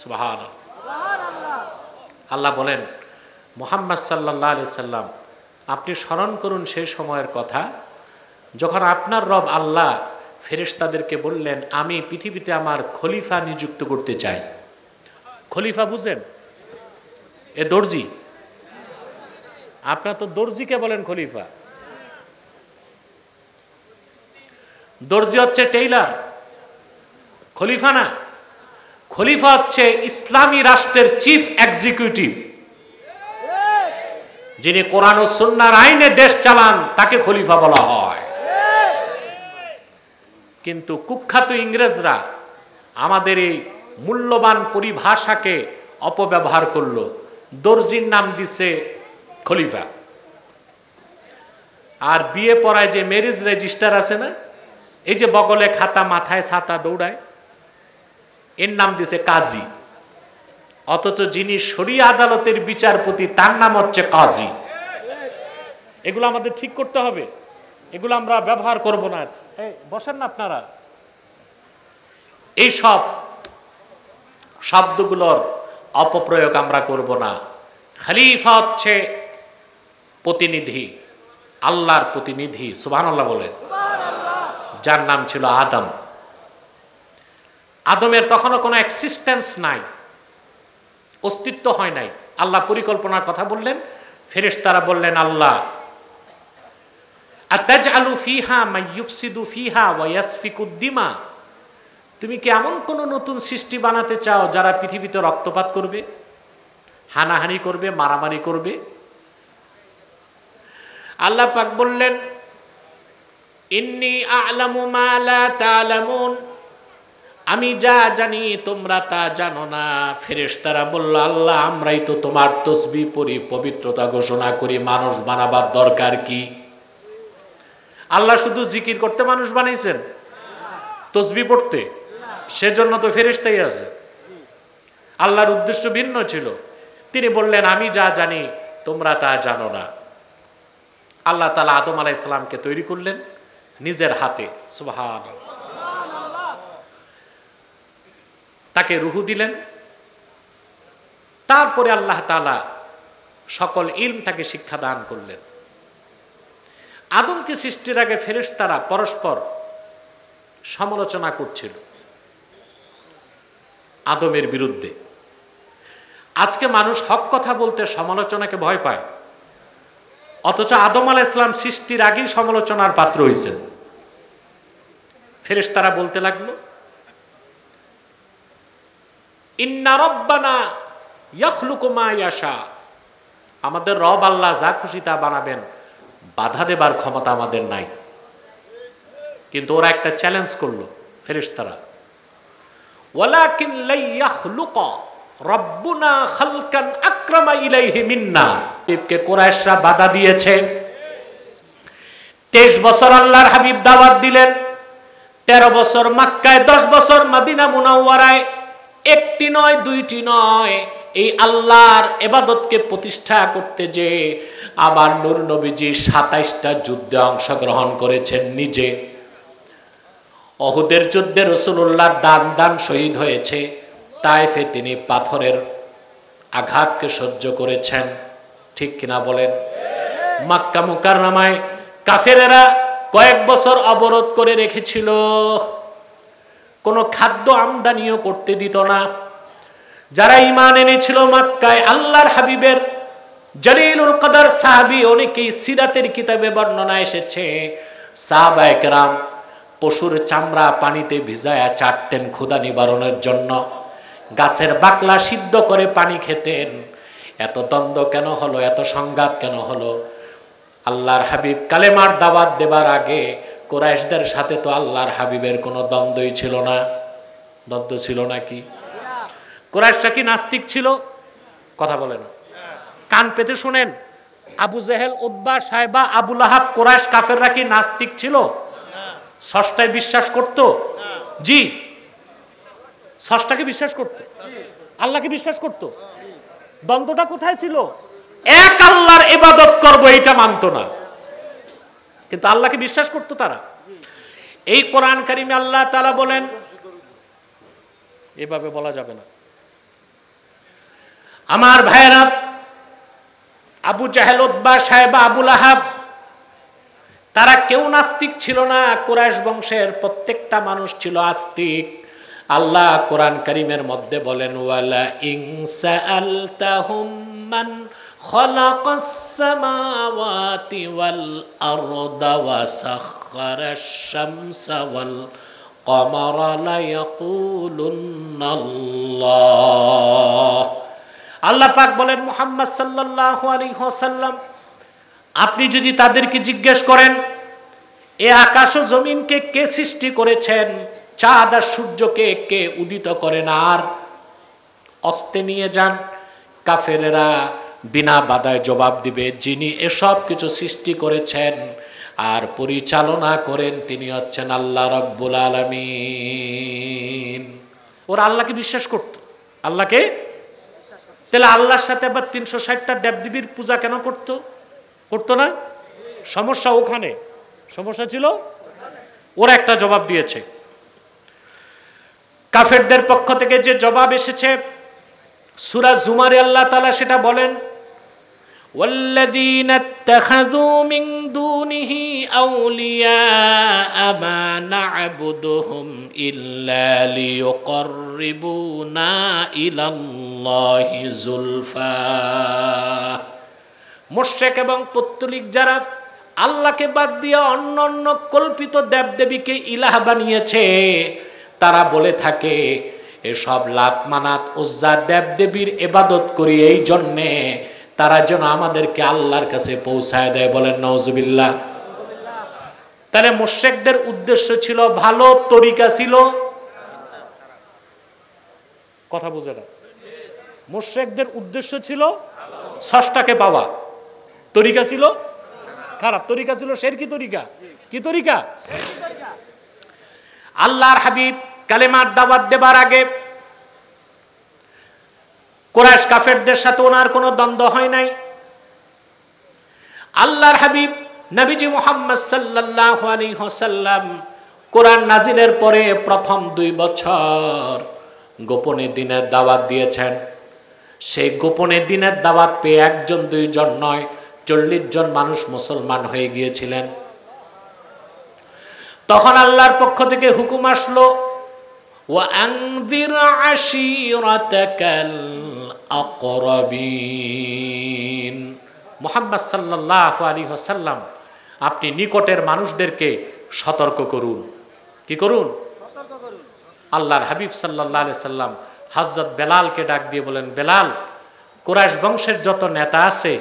সুবহানাল্লাহ। আল্লাহ বলেন, মুহাম্মদ সাল্লাল্লাহু আলাইহি সাল্লাম, আপনি স্মরণ করুন সেই সময়ের কথা যখন আপনার রব আল্লাহ ফেরেশতাদেরকে বললেন, আমি পৃথিবীতে আমার খলিফা নিযুক্ত করতে চাই। খলিফা বুঝেন? এ দর্জি, আপনার তো দর্জিকে বলেন খলিফা। দর্জি হচ্ছে টেইলার, খলিফা না। খলিফা হচ্ছে ইসলামী রাষ্ট্রের চিফ এক্সিকিউটিভ, যিনি কোরআন ও সুন্নাহর আইনে দেশ চালান, তাকে খলিফা বলা হয়। কিন্তু কুখ্যাত ইংরেজরা আমাদের এই মূল্যবান পরিভাষাকে অপব্যবহার করলো, দর্জির নাম দিছে খলিফা। আর বিয়ে পড়ায় যে ম্যারেজ রেজিস্টার আছে না, এই যে বগলে খাতা মাথায় ছাতা দৌড়ায়, এর নাম দিছে কাজী। অথচ যিনি শরিয়া আদালতের বিচারপতি তার নাম হচ্ছে কাজী। এগুলো আমাদের ঠিক করতে হবে, এগুলো আমরা ব্যবহার করব না। বসেন না আপনারা। এই সব শব্দগুলোর অপপ্রয়োগ আমরা করব না। খলিফা হচ্ছে প্রতিনিধি, আল্লাহর প্রতিনিধি, সুবহানাল্লাহ বলে, যার নাম ছিল আদম। আদমের তখনও কোনো এক্সিস্টেন্স নাই, অস্তিত্ব হয় নাই। আল্লাহ পরিকল্পনার কথা বললেন, ফেরেশতারা বললেন, আল্লাহ আতাজআলু ফিহা মান ইউফসিদু ফিহা ওয়া ইয়াসফিকু দিমা, তুমি কি এমন কোন নতুন সৃষ্টি বানাতে চাও যারা পৃথিবীতে রক্তপাত করবে, হানাহানি করবে, মারামারি করবে? আল্লাহ পাক বললেন, ইন্নী আ'লামু মা লা তা'লামুন, আমি যা জানি তোমরা তা জানো না। ফেরেশতারা বলল, আল্লাহ আমরাই তো তোমার তাসবিহ পড়ি, পবিত্রতা ঘোষণা করি, মানুষ বানাবার দরকার কি? আল্লাহ শুধু জিকির করতে মানুষ বানাইছেন, তাসবিহ পড়তে? সেজন্য তো ফেরেশতাই আছে। আল্লাহর উদ্দেশ্য ভিন্ন ছিল। তিনি বললেন, আমি যা জানি তোমরা তা জানো না। আল্লাহ তাআলা আদম আলাইহিস সালামকে তৈরি করলেন নিজের হাতে, সুবহানাল্লাহ। তাকে রূহ দিলেন। তারপরে আল্লাহ তাআলা সকল ইলম তাকে শিক্ষা দান করলেন। আদমকে সৃষ্টির আগে ফেরেশতারা পরস্পর সমালোচনা করছিল আদমের বিরুদ্ধে। আজকে মানুষ হক কথা বলতে সমালোচনাকে ভয় পায়, অথচ আদম আলাইহিস সালাম সৃষ্টির আগেই সমালোচনার পাত্র হয়েছেন। ফেরেশতারা বলতে লাগলো, ইন্না রাব্বানা ইয়াখলুকু মা ইয়াশা, আমাদের রব আল্লাহ যা খুশি তা বানাবেন, বাধা দেবার ক্ষমতা আমাদের নাই। কিন্তু ওরা একটা চ্যালেঞ্জ করলো ফেরেশতারা, ওয়ালাকিন লা ইয়াখলুকা রাব্বুনা খালকান আকরামা ইলাইহি মিন্না। হাবিবকে কুরাইশরা বাধা দিয়েছে। 23 বছর আল্লাহর হাবিব দাওয়াত দিলেন, 13 বছর মক্কায়, 10 বছর মদিনা মুনাওয়ারায়, একটি নয় দুইটি নয়, এই আল্লাহর ইবাদতকে প্রতিষ্ঠা করতে যে আবার নূর নবীজি 27টা যুদ্ধে অংশগ্রহণ করেছেন নিজে। অহুদের যুদ্ধে রাসূলুল্লাহর দান শহীদ হয়েছে। তায়েফে তিনি পাথরের আঘাতকে সহ্য করেছেন, ঠিক কিনা বলেন? মক্কা মুকাররমায় কাফেরেরা কয়েক বছর অবরোধ করে রেখেছিল, কোনো খাদ্য আমদানিও করতে দিত না। যারা ঈমান এনেছিল মক্কায়, আল্লাহর হাবিবের জলিলুল কদর সাহাবী, অনেকেই সিরাতের কিতাবে বর্ণনা এসেছে, সাহাবায়ে কেরাম পশুর চামড়া পানিতে ভিজায়া চাটতেন ক্ষুধা নিবারণের জন্য, গাছের বাকলা সিদ্ধ করে পানি খেতেন। এত দ্বন্দ্ব কেন হলো, এত সংঘাত কেন হলো? আল্লাহর হাবিব কালেমার দাওয়াত দেবার আগে কুরাইশদের সাথে তো আল্লাহর হাবিবের কোনো দ্বন্দ্বই ছিল না। দ্বন্দ্ব ছিল নাকি? কুরাইশরা কি নাস্তিক ছিল? কথা বলে না, কান পেতে শুনেন। আবু জেহেল, উতবা, সাইবা, আবু লাহাব, কুরাইশ কাফেররা কি নাস্তিক ছিল? স্রষ্টায় বিশ্বাস করত? জি। স্রষ্টাকে বিশ্বাস করত, আল্লাহকে বিশ্বাস করত। দ্বন্দ্বটা কোথায় ছিল? এক আল্লাহর ইবাদত করব এটা মানতো না, কিন্তু আল্লাহকে বিশ্বাস করত তারা। এই কোরআন কারিমে আল্লাহ তাআলা বলেন, এভাবে বলা যাবে না আমার ভাইয়েরা। আবু জাহেল, উতবা, সাইবা, আবু লাহাব, তারা কেউ নাস্তিক ছিল না। কুরাইশ বংশের প্রত্যেকটা মানুষ ছিল আস্তিক। আল্লাহ কোরআন কারীমের মধ্যে বলেন, ওয়ালা ইন সাআলতাহুম মান খালাকাস সামাওয়াতি ওয়াল আরদা ওয়া সাখখারাশ শামসা ওয়াল কমারা লা ইয়াকুলুন্নাল্লাহ। আল্লাহ পাক বলেন, মুহাম্মদ সাল্লাল্লাহু আলাইহি ওয়াসাল্লাম, আপনি যদি তাদেরকে জিজ্ঞেস করেন এ আকাশ ও জমিনকে কে সৃষ্টি করেছেন, চাঁদ আর সূর্যকে কে উদিত করেন, আর অস্তে নিয়ে যান, কাফেরেরা বিনা বাধায় জবাব দিবে, যিনি এসব কিছু সৃষ্টি করেছেন আর পরিচালনা করেন তিনি হচ্ছেন আল্লাহ রাব্বুল আলামিন। ওরা আল্লাহকে বিশ্বাস করত। আল্লাহকে, তাহলে আল্লাহর সাথে আবার 360টা দেবদেবীর পূজা কেন করতো? করতো না? সমস্যা ওখানে, সমস্যা ছিল ওরা একটা জবাব দিয়েছে। কাফেরদের পক্ষ থেকে যে জবাব এসেছে সূরা জুমারে আল্লাহ তাআলা সেটা বলেন, ওয়াল্লাযীনা ইত্তাখাযু মিন দুনিহি আউলিয়া মা না'বুদুহুম ইল্লা লিয়ুকাররিবুনা ইলাল্লাহি যুলফা। মুশরিক এবং পৌত্তলিক যারা আল্লাহকে বাদ দিয়ে অন্য অন্য কল্পিত দেবদেবীকে ইলাহ বানিয়েছে, তারা বলে থাকে এসব লাত মানাত উজ্জা দেবদেবীর ইবাদত করি এই জন্যে তারা যেন আমাদেরকে আল্লাহর কাছে পৌঁছায় দেয়। বলেন নাউজুবিল্লাহ। তাহলে মুশরিকদের উদ্দেশ্য ছিল ভালো, তরিকা ছিল, কথা বুঝে না, মুশরিকদের উদ্দেশ্য ছিল স্রষ্টাকে পাওয়া, তরিকা ছিল খারাপ, তরিকা ছিল শিরকি তরিকা। কি তরিকা? আল্লাহর হাবিব কালেমার দাওয়াত দেবার আগে কুরাইশ কাফেরদের সাথে ওনার কোনো দ্বন্দ্ব হয় নাই। আল্লাহর হাবিব নবীজি মুহাম্মদ সাল্লাল্লাহু আলাইহি ওয়াসাল্লাম কোরআন নাজিলের পরে প্রথম 2 বছর গোপনে দিনের দাওয়াত দিয়েছেন। সেই গোপনে দিনের দাওয়াত পেয়ে 1 জন 2 জন নয়, 40 জন মানুষ মুসলমান হয়ে গিয়েছিলেন। তখন আল্লাহর পক্ষ থেকে হুকুম আসলো, ওয়া আনযির আশীরাতাকাল আকরাবিন। মুহাম্মদ সাল্লাল্লাহু আলাইহি ওয়াসাল্লাম, আপনি নিকটের মানুষদেরকে সতর্ক করুন। কি করুন? সতর্ক করুন। আল্লাহর হাবিব সাল্লাল্লাহু আলাইহি সাল্লাম হযরত বেলালকে ডাক দিয়ে বলেন, বেলাল, কুরাইশ বংশের যত নেতা আছে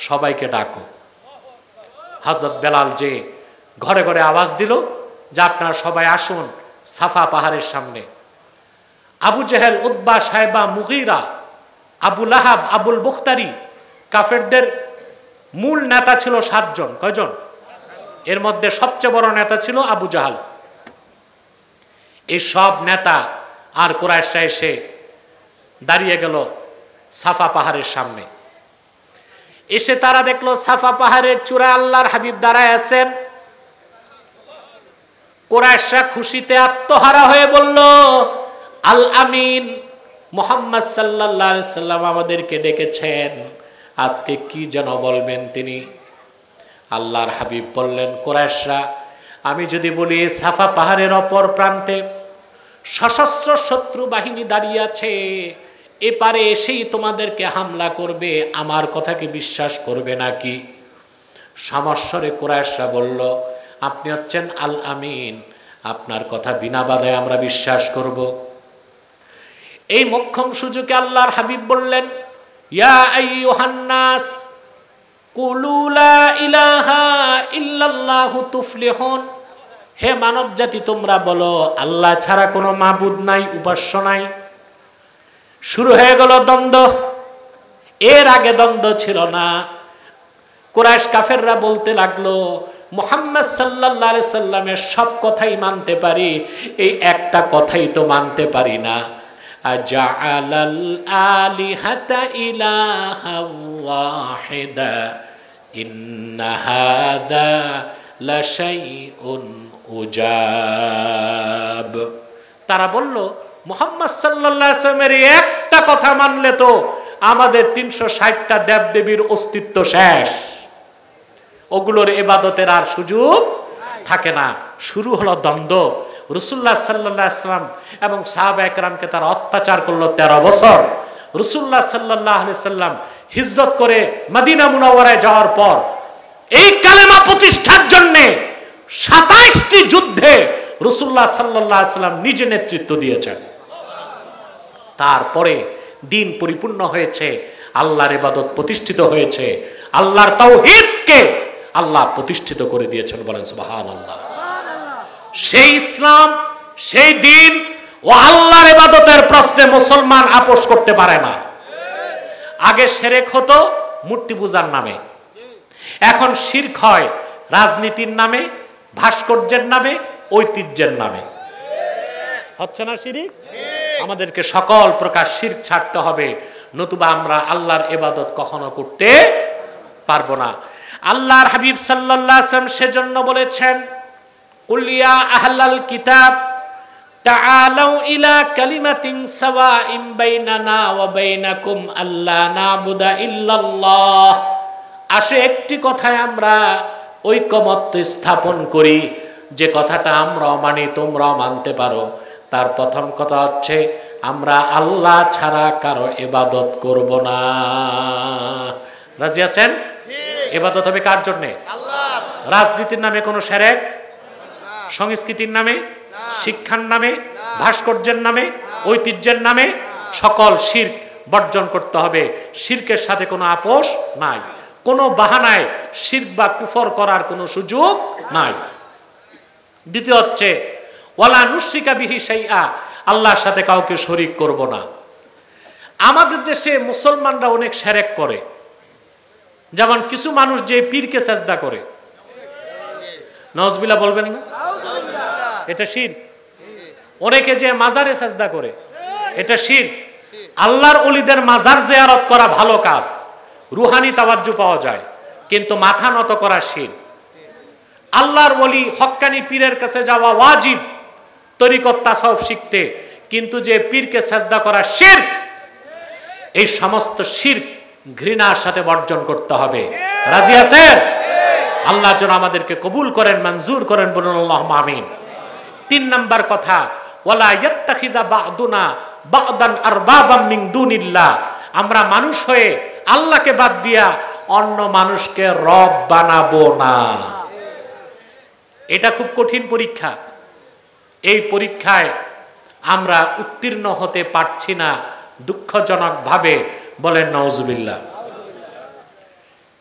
সবাইকে ডাকো। হযরত বেলাল যে ঘরে ঘরে আওয়াজ দিল যে আপনারা সবাই আসুন সাফা পাহাড়ের সামনে। আবু জেহেল, উতবা, সাইবা, মুগীরা, আবু লাহাব, আবুল বুখতারি, কাফেরদের মূল নেতা ছিল 7 জন। কয়জন? এর মধ্যে সবচেয়ে বড় নেতা ছিল আবু জাহাল। এই সব নেতা আর কুরাইশরা এসে দাঁড়িয়ে গেল সাফা পাহাড়ের সামনে। এসে তারা দেখলো সাফা পাহাড়ের চূড়ায় আল্লাহর হাবিব দাঁড়ায় আছেন। কুরাইশরা খুশিতে আত্মহারা হয়ে বলল, আল আমিন মুহাম্মদ সাল্লাল্লাহু আলাইহি সাল্লাম আমাদেরকে ডেকেছেন, আজকে কি যেন বলবেন তিনি। আল্লাহর হাবিব বললেন, কুরাইশরা, আমি যদি বলি সাফা পাহাড়ের অপর প্রান্তে সশস্ত্র শত্রু বাহিনী দাঁড়িয়ে আছে, এপারে এসেই তোমাদেরকে হামলা করবে, আমার কথা কি বিশ্বাস করবে নাকি? সমস্বরে কুরাইশরা বলল, আপনি হচ্ছেন আল আমিন, আপনার কথা বিনা বাধায় আমরা বিশ্বাস করব। এই মোক্ষম সুযোগে আল্লাহর হাবিব বললেন, ইয়া আইয়ুহান নাস কুলু লা ইলাহা ইল্লাল্লাহু তুফলিহুন। হে মানব জাতি, তোমরা বলো আল্লাহ ছাড়া কোনো মাবুদ নাই, উপাস্য নাই। শুরু হয়ে গেল দ্বন্দ্ব। এর আগে দ্বন্দ্ব ছিল না। কুরাইশ কাফেররা বলতে লাগলো, মুহাম্মদ সাল্লাল্লাহু আলাইহি সাল্লামের সব কথাই মানতে পারি, এই একটা কথাই তো মানতে পারি না। আজআলাল আলিহাতা ইলাহান ওয়াহিদা ইন্না হাযা লাশাইউন উজাব। তারা বলল, মুহাম্মদ সাল্লাল্লাহু আলাইহি ওয়াসাল্লামের একটা কথা মানলে তো আমাদের ৩৬০টা দেবদেবীর অস্তিত্ব শেষ, ওগুলোর ইবাদতের আর সুযোগ থাকে না। শুরু হলো দ্বন্দ্ব। রাসূলুল্লাহ সাল্লাল্লাহু আলাইহি ওয়াসাল্লাম এবং সাহাবায়ে কেরামকে তারা অত্যাচার করলো ১৩ বছর। রাসূলুল্লাহ সাল্লাল্লাহু আলাইহি ওয়াসাল্লাম হিজরত করে মদিনা মুনাওয়ারায় যাওয়ার পর এই কালেমা প্রতিষ্ঠার জন্য ২৭টি যুদ্ধে রাসূলুল্লাহ সাল্লাল্লাহু আলাইহি ওয়াসাল্লাম নিজে নেতৃত্ব দিয়েছেন। তারপরে দিন পরিপূর্ণ হয়েছে, আল্লাহর ইবাদত প্রতিষ্ঠিত হয়েছে, আল্লাহর তাওহীদকে আল্লাহ প্রতিষ্ঠিত করে দিয়েছেন। বলেন সুবহানাল্লাহ। সেই ইসলাম, সেই দিন ও আল্লাহর ইবাদতের প্রশ্নে মুসলমান আপোষ করতে পারে না। আগে শিরক হতো মূর্তি পূজার নামে, এখন শিরক হয় রাজনীতির নামে, ভাস্কর্যের নামে, ঐতিহ্যের নামে। হচ্ছে না শিরক? আমাদেরকে সকল প্রকার শিরক ছাড়তে হবে, নতুবা আমরা আল্লাহর ইবাদত কখনো করতে পারবো না। আল্লাহর হাবিব সাল্লাল্লাহু আলাইহি ওয়াসাল্লাম সেজন্য বলেছেন, কুল ইয়া আহলাল কিতাব তাআলাউ ইলা কালিমাতিন সাওয়াইন বাইনানা ওয়া বাইনাকুম আল্লা না'বুদা ইল্লাল্লাহ। আসে একটি কথায় আমরা ঐকমত্য স্থাপন করি, যে কথাটা আমরাও মানি তোমরাও মানতে পারো। তার প্রথম কথা হচ্ছে, আমরা আল্লাহ ছাড়া কারো ইবাদত করব না। রাজি আছেন? ইবাদত হবে কার জন্য? আল্লাহ। রাজনীতির নামে কোনো শিরক, সংস্কৃতির নামে, শিক্ষার নামে, ভাস্কর্যের নামে, ঐতিহ্যের নামে সকল শিরক বর্জন করতে হবে। শিরকের সাথে কোনো আপোষ নাই, কোনো বাহানায় শিরক বা কুফর করার কোনো সুযোগ নাই। দ্বিতীয় হচ্ছে, ওয়ালা নুশরিকা বিহি শাইআ, আল্লাহর সাথে কাউকে শরীক করব না। আমাদের দেশে মুসলমানরা অনেক শিরক করে, যেমন কিছু মানুষ যে পীরকে সেজদা করে, নাউজুবিল্লাহ বলবেন না, এটা শিরক। অনেকে যে মাজারে সেজদা করে, এটা শিরক। আল্লাহর ওলিদের মাজার জিয়ারত করা ভালো কাজ, রুহানি তাওয়াজ্জু পাওয়া যায়, কিন্তু মাথা নত করা শিরক। আল্লাহর ওলি হক্কানি পীরের কাছে যাওয়া ওয়াজিব তরিকত তাসাউফ শিখতে, কিন্তু যে পীরকে সেজদা করা শিরক। এই সমস্ত শিরক ঘৃণার সাথে বর্জন করতে হবে। রাজি আছেন? আল্লাহ যেন আমাদেরকে কবুল করেন, মঞ্জুর করেন, বলুন আল্লাহুম্মা আমিন। ৩ নাম্বার কথা, ওয়ালা ইয়াত্তাখিযা বা'দুনা বা'দান আরবাবাম মিন দুনিল্লাহ, আমরা মানুষ হয়ে আল্লাহকে বাদ দিয়া অন্য মানুষকে রব বানাবো না। এটা খুব কঠিন পরীক্ষা। এই পরীক্ষায় আমরা উত্তীর্ণ হতে পারছি না দুঃখজনক ভাবে। বলেন নাউজুবিল্লাহ।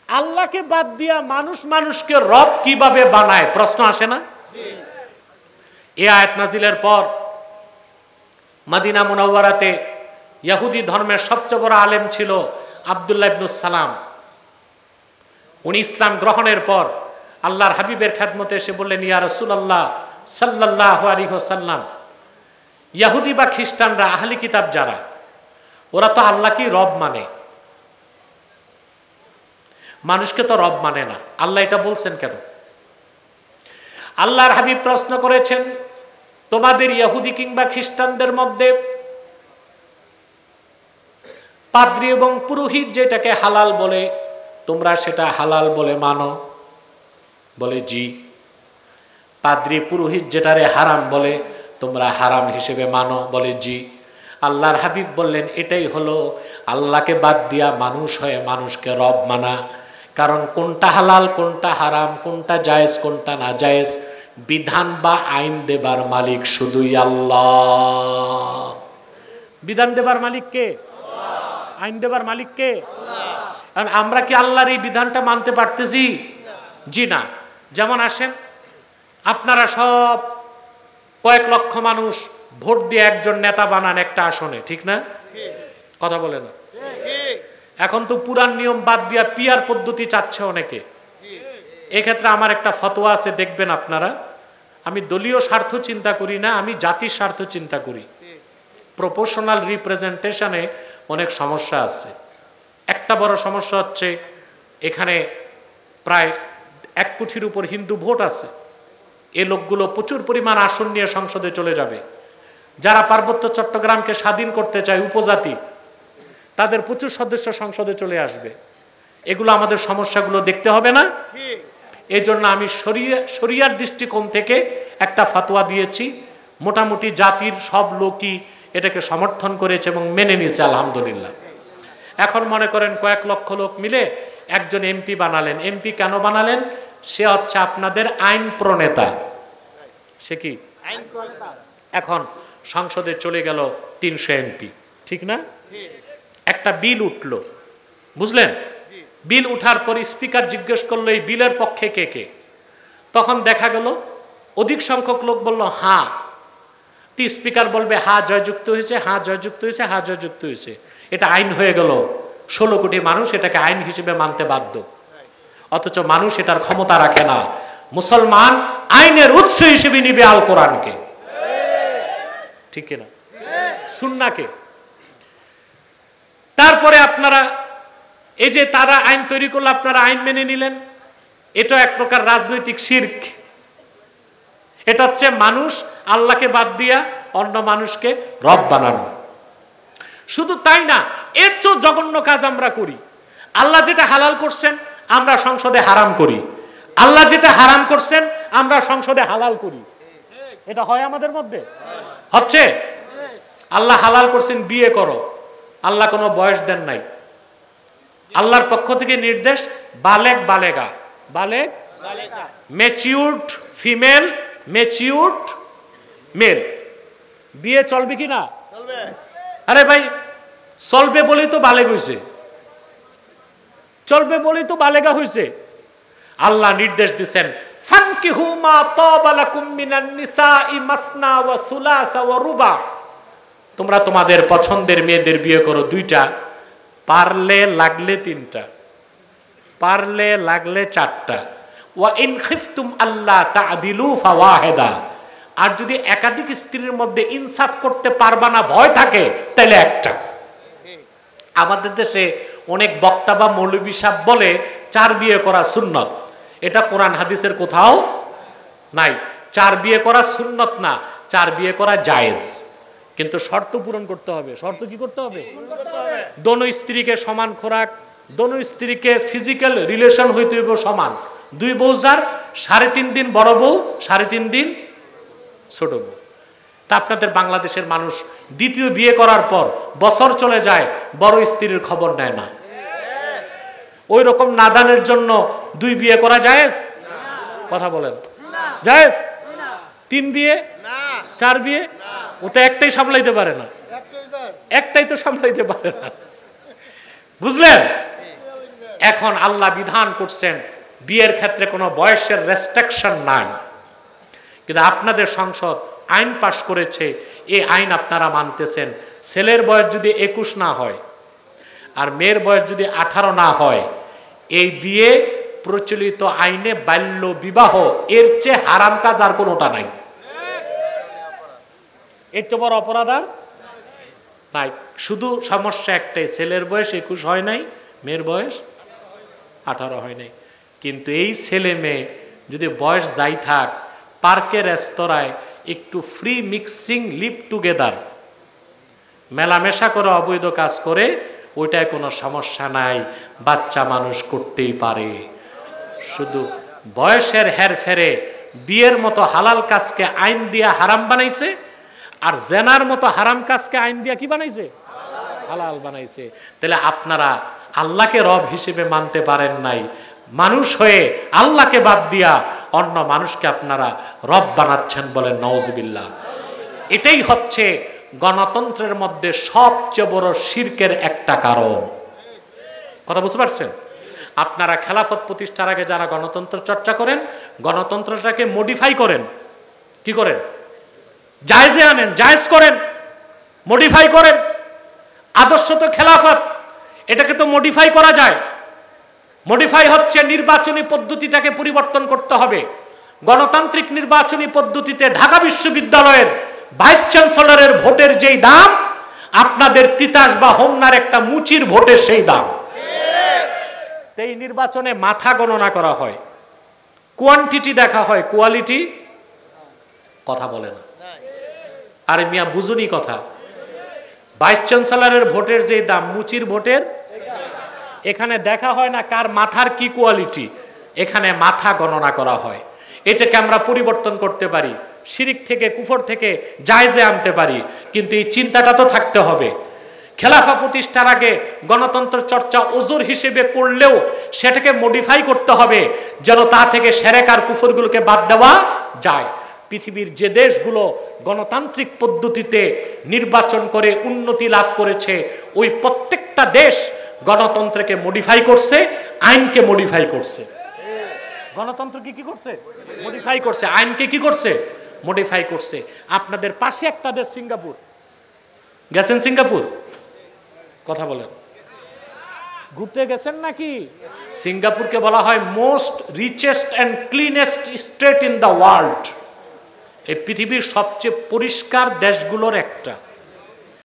আল্লাহকে বাদ দিয়া মানুষ মানুষকে রব কিভাবে বানায়, প্রশ্ন আসে না? এই আয়াত নাজিলের পর মদিনা মুনাওয়ারাতে ইহুদি ধর্মের সবচেয়ে বড় আলেম ছিল আব্দুল্লাহ ইবনে সালাম। উনি ইসলাম গ্রহণের পর আল্লাহর হাবিবের খেদমতে এসে বললেন, ইয়া রাসূলুল্লাহ সাল্লাল্লাহু আলাইহি ওয়াসাল্লাম, ইহুদি বা খ্রিস্টানরা, আহলি কিতাব যারা, ওরা তো আল্লাহকেই রব মানে, মানুষকে তো রব মানে না। আল্লাহ এটা বলছেন কেন? আল্লাহর হাবিব প্রশ্ন করেছেন, তোমাদের ইহুদি কিংবা খ্রিস্টানদের মধ্যে পাদ্রী এবং পুরোহিত যেটাকে হালাল বলে, তোমরা সেটা হালাল বলে মানো? বলে জি। পাদ্রী পুরোহিত যেটারে হারাম বলে, তোমরা হারাম হিসেবে মানো? বলে জি। আল্লাহর হাবিব বললেন, এটাই হলো আল্লাহকে বাদ দিয়া মানুষ হয়ে মানুষকে রব মানা। কারণ কোনটা হালাল কোনটা হারাম, কোনটা জায়েজ কোনটা না জায়েজ, বিধান বা আইন দেবার মালিক শুধুই আল্লাহ। বিধান দেবার মালিক কে? আইন দেবার মালিক কে? আর আমরা কি আল্লাহর এই বিধানটা মানতে পারতেছি? জি না। যেমন আসেন, আপনারা সব কয়েক লক্ষ মানুষ ভোট দিয়ে একজন নেতা বানান একটা আসনে, ঠিক না? কথা বলে না? এখন তো পুরান নিয়ম বাদ দিয়া পিয়ার পদ্ধতি চাচ্ছে অনেকে। এক্ষেত্রে আমার একটা ফতোয়া আছে, দেখবেন আপনারা। আমি দলীয় স্বার্থ চিন্তা করি না, আমি জাতির স্বার্থ চিন্তা করি। প্রপোর্শনাল রিপ্রেজেন্টেশনে অনেক সমস্যা আছে। একটা বড় সমস্যা হচ্ছে, এখানে প্রায় 1 কোটির উপর হিন্দু ভোট আছে। এই লোকগুলো প্রচুর পরিমাণ আসন নিয়ে সংসদে চলে যাবে। যারা পার্বত্য চট্টগ্রামকে স্বাধীন করতে চায়, উপজাতি, তাদের প্রচুর সদস্য সংসদে চলে আসবে। এগুলো আমাদের সমস্যাগুলো দেখতে হবে না? এই জন্য আমি শরিয়ার দৃষ্টিকোণ থেকে একটা ফতোয়া দিয়েছি। মোটামুটি জাতির সব লোকই এটাকে সমর্থন করেছে এবং মেনে নিয়েছে, আলহামদুলিল্লাহ। এখন মনে করেন কয়েক লক্ষ লোক মিলে একজন এমপি বানালেন। এমপি কেন বানালেন? সে হচ্ছে আপনাদের আইন প্রণেতা। সে কি? এখন সংসদে চলে গেল 300 এমপি, ঠিক না? একটা বিল উঠলো, বুঝলেন? বিল উঠার পর স্পিকার জিজ্ঞেস করলো, এই বিলের পক্ষে কে কে? তখন দেখা গেল অধিক সংখ্যক লোক বলল হ্যাঁ। স্পিকার বলবে হ্যাঁ জয়যুক্ত হয়েছে, হ্যাঁ জয়যুক্ত হয়েছে, হ্যাঁ জয়যুক্ত হয়েছে। এটা আইন হয়ে গেল। 16 কোটি মানুষ এটাকে আইন হিসেবে মানতে বাধ্য। অথচ মানুষ এটার ক্ষমতা রাখে না। মুসলমান আইনের উৎস হিসেবে নিবে আল কোরআনকে, ঠিক কিনা? সুন্নাহকে। তারপরে আপনারা এই যে তারা আইন তৈরি করলো, আপনারা আইন মেনে নিলেন, এটা এক প্রকার রাজনৈতিক শিরক। এটা হচ্ছে মানুষ আল্লাহকে বাদ দিয়া অন্য মানুষকে রব বানানো। শুধু তাই না, এর চেয়ে জঘন্য কাজ আমরা করি। আল্লাহ যেটা হালাল করছেন আমরা সংসদে হারাম করি, আল্লাহ যেটা হারাম করছেন আমরা সংসদে হালাল করি। এটা হয় আমাদের মধ্যে? হচ্ছে। আল্লাহ হালাল করছেন বিয়ে করো, আল্লাহ কোনো বয়স দেন নাই। আল্লাহর পক্ষ থেকে নির্দেশ বালেগ বালেগা, বালেগ ম্যাচিউরড ফিমেল, ম্যাচিউরড মেল। বিয়ে চলবে কি না? আরে ভাই, চলবে বলেই তো বালেগ হয়েছে, চলবে বলেই তো বালেগা হয়েছে। আল্লাহ নির্দেশ দিচ্ছেন ফানকিহু মা তাবা লাকুম মিনান নিসাই মাসনা ওয়া সুলাসা ওয়া রুবা। তোমরা তোমাদের পছন্দের মেয়েদের বিয়ে করো 2টা, পারলে লাগলে 3টা, পারলে লাগলে 4টা। ওয়া ইন খিফতুম আল্লাহ তা'দিলু ফাওয়াহিদা। আর যদি একাধিক স্ত্রীর মধ্যে ইনসাফ করতে পারবা না ভয় থাকে, তাহলে একটা। আমাদের দেশে অনেক বক্তা বা মৌলবী সাহেব বলে 4 বিয়ে করা সুন্নত। এটা কোরআন হাদিসের কোথাও নাই। 4 বিয়ে করা সুন্নত না, 4 বিয়ে করা জায়েজ, কিন্তু শর্ত পূরণ করতে হবে। শর্ত কি করতে হবে? দোনো স্ত্রীকে সমান খোরাক, দোনো স্ত্রীকে ফিজিক্যাল রিলেশন হইতে হইব সমান। 2 বউ যার, 3.5 দিন বড় বউ, 3.5 দিন ছোট বউ। তা আপনাদের বাংলাদেশের মানুষ দ্বিতীয় বিয়ে করার পর বছর চলে যায়, বড় স্ত্রীর খবর নেয় না। ওই রকম নাদানের জন্য 2 বিয়ে করা জায়েজ? কথা বলেন, জায়েজ? 3 বিয়ে, 4 বিয়ে? ওটা একটাই সামলাইতে পারে না, একটাই তো সামলাইতে পারে না, বুঝলেন? এখন আল্লাহ বিধান করছেন বিয়ের ক্ষেত্রে কোনো বয়সের রেস্ট্রিকশন নাই, কিন্তু আপনাদের সংসদ আইন পাশ করেছে, এই আইন আপনারা মানতেছেন। ছেলের বয়স যদি 21 না হয় আর মেয়ের বয়স যদি 18 না হয়, এই বিয়ে প্রচলিত আইনে বাল্য বিবাহ, এর চেয়ে হারাম কাজ আর কোনোটা নাই। এর চেয়ে বড় অপরাধ আর তাই। শুধু সমস্যা একটাই, ছেলের বয়স 21 হয় নাই, মেয়ের বয়স 18 হয় নাই। কিন্তু এই ছেলে মেয়ে যদি বয়স যাই থাক, পার্কের রেস্তোরাঁয় একটু ফ্রি মিক্সিং লিভ টুগেদার, মেলামেশা করে অবৈধ কাজ করে, ওইটায় কোনো সমস্যা নাই, বাচ্চা মানুষ করতেই পারে। শুধু বয়সের হেরফেরে বিয়ের মতো হালাল কাজকে আইন দিয়া হারাম বানাইছে, আর জেনার মতো হারাম কাজকে আইন দিয়া কি বানাইছে? হালাল বানাইছে। তাহলে আপনারা আল্লাহকে রব হিসেবে মানতে পারেন নাই, মানুষ হয়ে আল্লাহকে বাদ দিয়া অন্য মানুষকে আপনারা রব বানাচ্ছেন, বলেন নাউজুবিল্লাহ। এটাই হচ্ছে গণতন্ত্রের মধ্যে সবচেয়ে বড় শিরকের একটা কারণ। কথা বুঝতে পারছেন? আপনারা খেলাফত প্রতিষ্ঠার আগে যারা গণতন্ত্র চর্চা করেন, গণতন্ত্রটাকে মডিফাই করেন। কি করেন? জায়েজে আনেন, জায়েজ করেন, মডিফাই করেন। আদর্শ তো খেলাফত, এটাকে তো মডিফাই করা যায়। মডিফাই হচ্ছে নির্বাচনী পদ্ধতিটাকে পরিবর্তন করতে হবে। গণতান্ত্রিক নির্বাচনী পদ্ধতিতে ঢাকা বিশ্ববিদ্যালয়ের ভাইস চ্যান্সেলরের ভোটের যেই দাম, আপনাদের তিতাস বা হোমনার একটা মুচির ভোটের সেই দাম। এই নির্বাচনে মাথা গণনা করা হয়, কোয়ান্টিটি দেখা হয়, কোয়ালিটি কথা বলে না। আরে মিয়া বুঝুনি কথা। ভাইস চ্যান্সেলরের ভোটের যে দাম, মুচির ভোটের, এখানে দেখা হয় না কার মাথার কি কোয়ালিটি, এখানে মাথা গণনা করা হয়। এটাকে আমরা পরিবর্তন করতে পারি, শিরিক থেকে কুফর থেকে জায়েজে আনতে পারি, কিন্তু এই চিন্তাটা তো থাকতে হবে। খেলাফা প্রতিষ্ঠার আগে গণতন্ত্র চর্চা ওজোর হিসেবে করলেও সেটাকে মডিফাই করতে হবে, যেন তা থেকে শিরক আর কুফরগুলোকে বাদ দেওয়া যায়। পৃথিবীর যে দেশগুলো গণতান্ত্রিক পদ্ধতিতে নির্বাচন করে উন্নতি লাভ করেছে, ওই প্রত্যেকটা দেশ গণতন্ত্রকে মডিফাই করছে, আইনকে মডিফাই করছে। গণতন্ত্রকে কি করছে? মডিফাই করছে। আইনকে কি করছে? মডিফাই করছে। আপনাদের পাশে একটা দেশ সিঙ্গাপুর, গেছেন সিঙ্গাপুর? কথা বলেন, ঘুরতে গেছেন নাকি? সিঙ্গাপুরকে বলা হয় most richest and cleanest state in the world. এই পৃথিবীর সবচেয়ে পরিষ্কার দেশগুলোর একটা।